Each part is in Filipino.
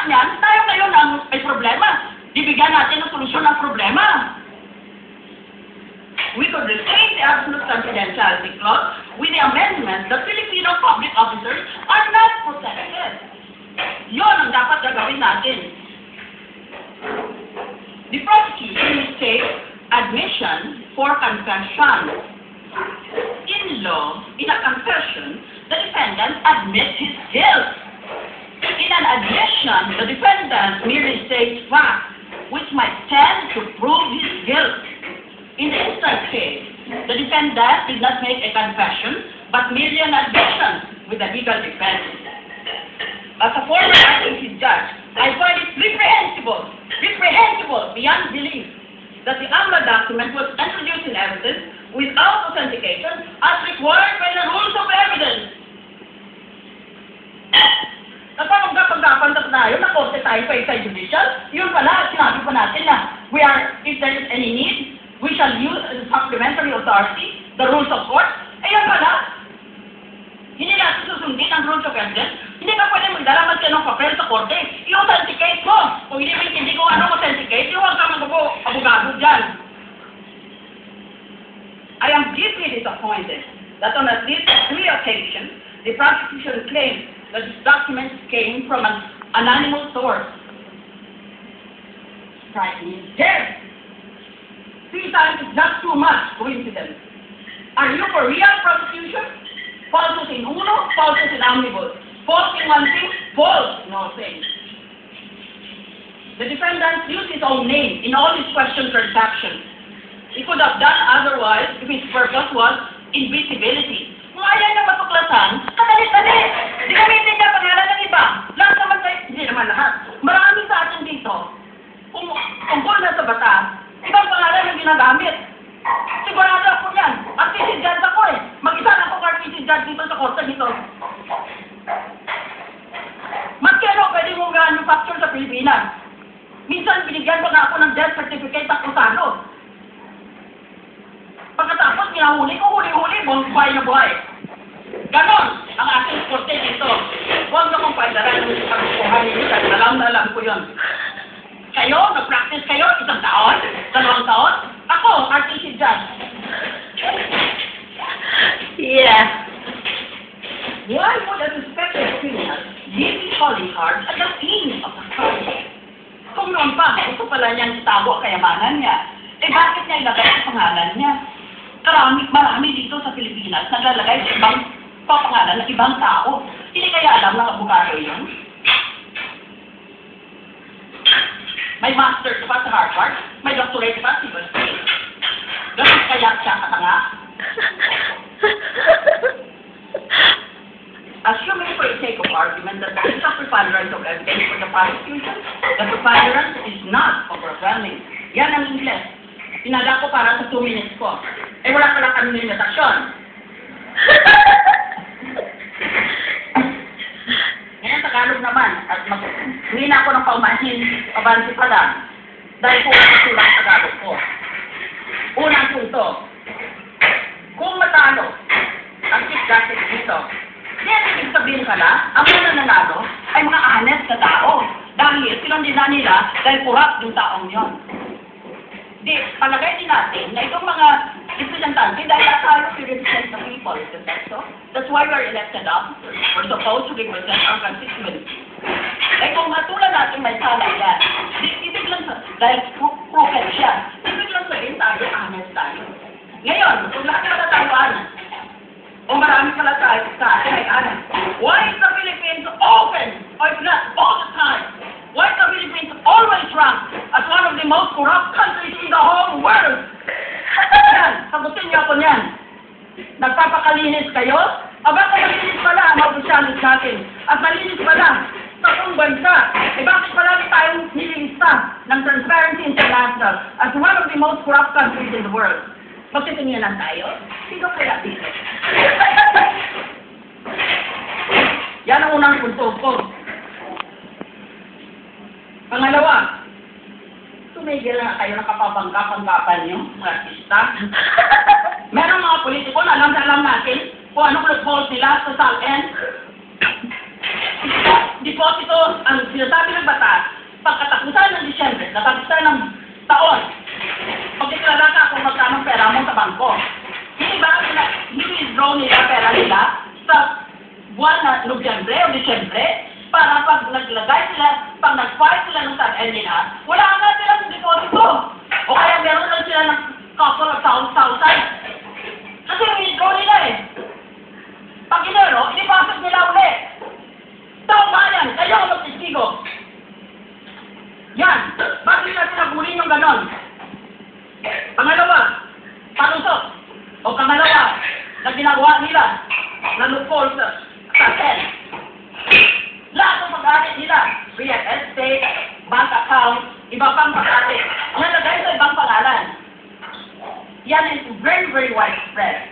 niyan, tayo ngayon ang may problema. Bibigyan natin ng solusyon ng problema. We could retain the absolute confidentiality clause with the amendment that Filipino public officers are not protected. Yun ang dapat gagawin natin. The prosecution will take admission for confession. In law, in a confession, the defendant admits his guilt. In an admission, the defendant merely states facts which might tend to prove his guilt. In the instant case, the defendant did not make a confession, but merely an admission with a legal defense. As a former ICC judge, I find it reprehensible beyond belief, that the AMLA document was introduced in evidence without authentication as required by the rules of evidence. Napapagdapan na tayo, na-korte tayo sa judicial, yun pala, sinabi pa natin na if there is any need, we shall use supplementary authority, the rules of court. Ayun pala, hindi natin susundin ang rules of evidence. Hindi ka pwede magdala ng papel sa korte. I-authenticate mo. Kung hindi ko authenticate, huwag ka mag-abogado dyan. I am deeply disappointed that on at least 3 occasions, the prosecution claims that these documents came from an anonymous source. Striking is dead. 3 times is not too much coincidence. Are you for real prosecution? Falsus in uno, falsus in omnibus. False in one thing, false in all things. The defendant used his own name in all his question transactions. He could have done otherwise if his purpose was invisibility. Kung ayaw niya matuklasan, katalit-talit. Di gamitin niya pangalan ng iba. Lahat naman tayo, hindi naman lahat. Marami sa atin dito. Kung tungkol na sa batas, ibang pangalan ang ginagamit. Sigurado ako yan. Artist judge ako eh. Mag-isa na ako artist judge dito sa korte dito. Maski ano, pwede mong manufacture sa Pilipinas. Minsan, binigyan ko na ako ng death certificate ng Kusano. Pagkatapos, kinahuli ko, huli-huli, buhay na buhay. Ganon ang aking korte dito. Huwag na kong paidaran ng pagkukuhan ninyo dahil alam ko yun. Kayo, nag-practice kayo, 1 taon, 2 taon. Ako, RTC judge. Yeah. Why would a suspected criminal leave his calling card at the scene of the crime? Kung noon pa, gusto pala niyang itago ang kayamanan niya, bakit niya ilagay ang pangalan niya? Marami dito sa Pilipinas naglalagay sa ibang pangalan ng ibang tao. Hindi kaya alam ng abogado yun? May master's pa sa Harvard, may doctorate pa sa university. Ganun kaya siya katanga? Assuming for the sake of argument that there is a preponderance of evidence for the prosecution, the preponderance is not overwhelming. Yan ang English. Pinala ko para sa 2 minutes ko. Wala pala kami limitasyon. Ngayon, Tagalog naman. At hindi na ako ng paumanhin, abansi pa lang. Dahil po ako lang sa Tagalog ko. Unang punto. Kung matalo ang Chief Justice dito, ibig sabihin pala, ang mga nanalo ay mga honest na tao. Dahil sinundin na nila dahil kurap yung taong yon. Di, palagay din natin na itong mga representante dahil tayo to represent the people, is that so? That's why we're elected officers. We're supposed to represent our constituents. Eh kung matulad natin may sala yan, ibig lang dahil crooked siya, ibig lang sabihin tayo, honest tayo. Ngayon, kung lahat na tatawan, o marami pala tayo sa atin ay honest, why is the Philippines open, or if not all the time? Why is the Philippines always ranked as one of the most corrupt countries in the whole world? Yan, sagutin niyo ako niyan. Nagpapakalinis kayo? Aba, malinis pala ang mag-usyalis natin. At malinis pala sa buong bansa. Bakit palagi tayong nililista ng Transparency International as one of the most corrupt countries in the world? Magtitingin lang tayo? Sino kaya dito? Yan ang unang punto ko. Pangalawa, tumigil na kayo ng kapabangga-panggapan niyo, mga artista. Merong mga politiko na alam natin kung anong loopholes nila sa SALN. Deposito, ang sinasabi ng batas, pagkatapusan ng Disyembre, katapusan ng taon, pagdeklara ka kung magkano pera mo sa bangko. Hindi ba, i-withdraw nila pera nila sa buwan na Nobyembre o Disyembre para pag naglagay sila, pag nag-file sila ng SAN nila, wala nga silang deposito. O kaya meron lang sila ng couple of thousand. Kasi i-withdraw nila eh. Pag inero, i-deposit nila ulit. Taong bayan, kayo ang magtestigo. Yan. Bakit natin nabulin yung ganon? Pangalawa, palusot. O pangalawa, na ginagawa nila na loophole sa SAN. Lahat ng pag-alit nila, real estate, bank account, iba pang pag-alit, nalagay sa ibang pangalan. Yan is very, very widespread.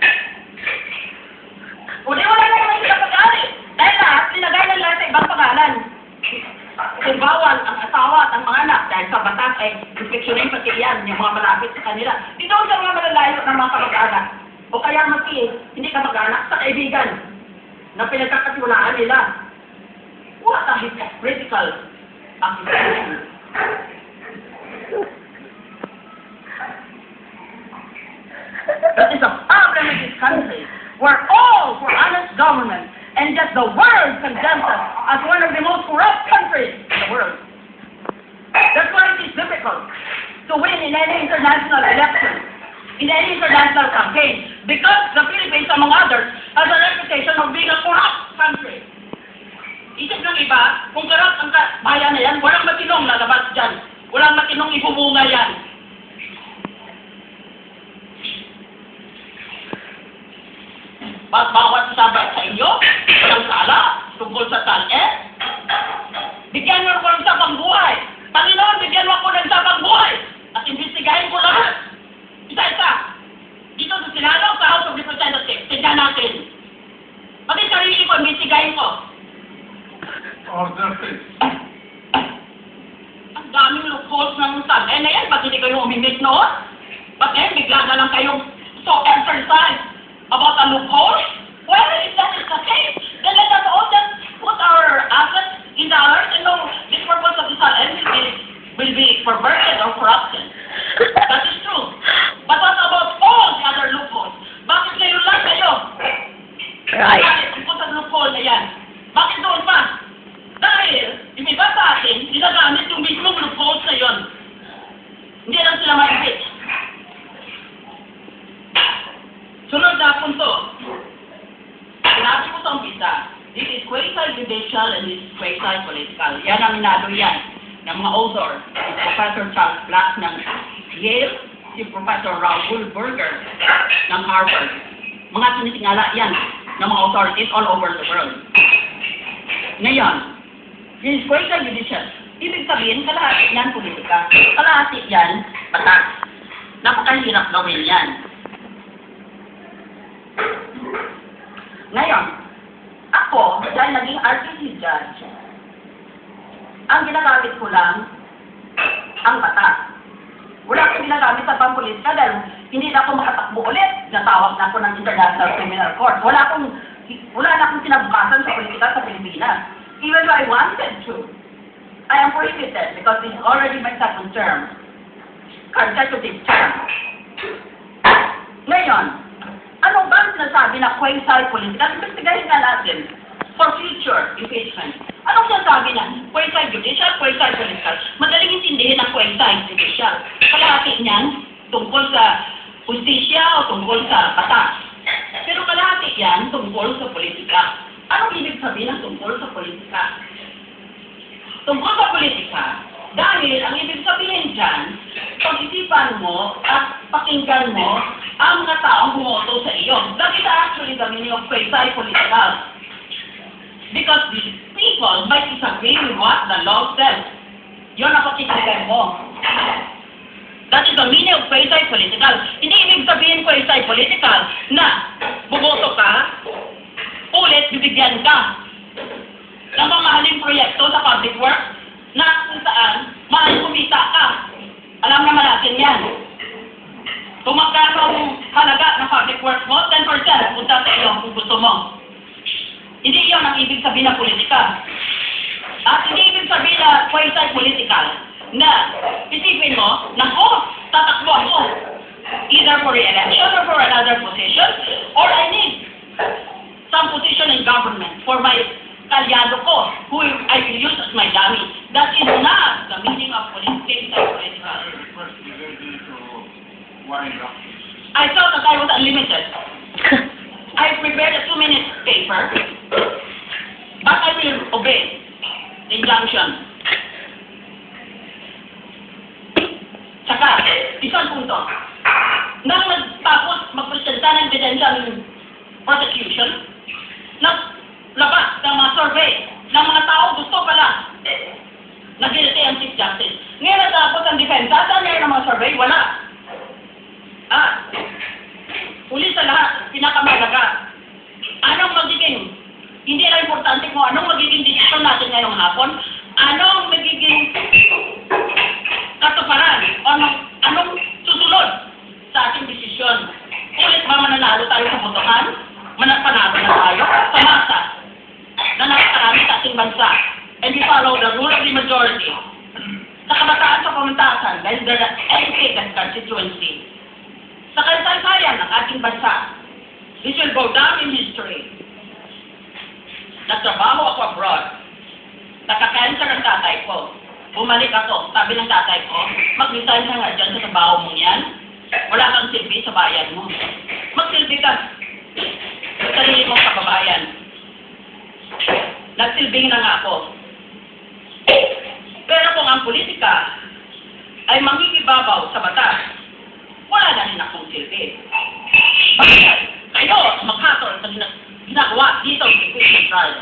O di wala na naman sila pag-alit. Dahil lahat, sinagay na nila sa ibang pangalan. Kung bawal ang asawa at ang mga anak, dahil sa batas ay restrictionin pati yan, yung mga malapit sa kanila. Dito sa mga malalayo ng mga kamag-anak. O kaya hindi ka mag-anak sa kaibigan na pinagkakatiwalaan nila. What a hypocritical accusation. That is a problem in this country. We're all for honest government, and yet the world condemns us as one of the most corrupt countries in the world. That's why it is difficult to win in any international election, in any international campaign, because the Philippines, among others, has a reputation of being a corrupt country. Isip ng iba, kung corrupt ang bayan na yan, walang matinong lalabas dyan. Walang matinong ibumunga yan. Bawat sabat sa inyo, walang sala, tungkol sa SAN. Bigyan mo ako ng sabang buhay. Panginoon, bigyan mo ako ng sabang buhay. At imbestigahin ko lahat. Isa-isa. Dito sa Senado, sa House of Representatives, tignan natin. Pati sarili ko, imbestigahin ko. Ang daming loopholes ng SAN na yan. Ba't hindi kayo umimik noon? Ba't ngayon, bigla na lang kayong so exercise about a loophole? Well, if that is the case, then let us all just put our assets in dollars and no, this purpose of the SAN will be perverted or corrupted. That is true. But what about all the other loopholes? Bakit ngayon lang kayo? Right. Bakit ikot ang loophole na yan? Bakit doon pa? Dahil, yung iba sa atin, ginagamit yung mismong loopholes na yun. Hindi lang sila maibit. Sunod na punto. Sinabi ko sa umpisa, this is quasi-judicial and this is quasi-political. Yan ang minado yan ng mga author. Si Professor Charles Black ng Yale, si Professor Raoul Berger ng Harvard. Mga sinitingala yan ng mga authorities all over the world. Ngayon, this is quasi-judicial. Ibig sabihin, kalahati yan politika. Kalahati yan batas. Napakahirap gawin yan. Ngayon, ako, dahil naging RTC judge, ang ginagamit ko lang ang batas. Wala akong ginagamit sa pampolitika dahil hindi na ako makatakbo ulit. Natawag na ako ng International Criminal Court. Wala na akong sinabukasan sa politika sa Pilipinas. Even though I wanted to, I am prohibited because this is already my second term, consecutive term. Ngayon, ano ba ang sinasabi na quasi-political? Investigahin na natin for future impeachment. Anong sinasabi na quasi-judicial, quasi-political? Madaling intindihin ang quasi-judicial. Kalahati niyan tungkol sa justisya o tungkol sa batas. Pero kalahati yan tungkol sa politika. Anong ibig sabihin ng tungkol sa politika? Tungkol sa politika, dahil ang ibig sabihin dyan, pag-isipan mo at pakinggan mo ang mga taong bumoto sa iyo. That is actually the meaning of quasi-political. Because these people might disagree with what the law says. Yun ang pakikinggan mo. That is the meaning of quasi-political. Hindi ibig sabihin quasi-political na bumoto ka, ulit bibigyan ka ng mamahaling proyekto sa public works na kung saan maaaring kumita ka. Alam naman natin yan. Kung magkano ang halaga ng public works mo, 10% punta sa iyo kung gusto mo. Hindi yun ang ibig sabihin ng politika. At hindi ibig sabihin na political na isipin mo, nako, tatakbo ako either for re-election or for another position, or I need some position in government for my kalyado ko, who I will use as my dummy. That is not the meaning of politics and political. I thought that I was unlimited. I prepared a 2-minute paper, but I will obey the injunction. Saka, isang punto. Nang nagtapos magpresenta ng ebidensya ng prosecution, labas ng mga survey ng mga tao gusto pala nag-guilty ang Chief Justice. Ngayon natapos ang depensa, saan ngayon ang mga survey? Wala. Uli sa lahat, pinakamalaga. Anong magiging, hindi na importante kung anong magiging desisyon natin ngayong hapon, anong magiging katuparan, anong susunod sa ating desisyon. Ulit ba mananalo tayo sa botohan? Panalo na tayo sa masa na nakakarami sa ating bansa. And we follow the rule of the majority. Sa kabataan sa pamentasan, dahil the educated constituency, sa kasaysayan ng ating bansa, this will go down in history. Nagtrabaho ako abroad. Nagka-cancer ang tatay ko. Bumalik ako. Sabi ng tatay ko, mag-resign ka nga dyan sa trabaho mong yan. Wala kang silbi sa bayan mo. Magsilbi ka sa sarili mong kababayan. Nagsilbing na nga ako. Pero kung ang politika ay mangigibabaw sa batas, wala na rin akong silbi. Bakit? Kayo, maghatol sa ginagawa dito sa Philippine Trial.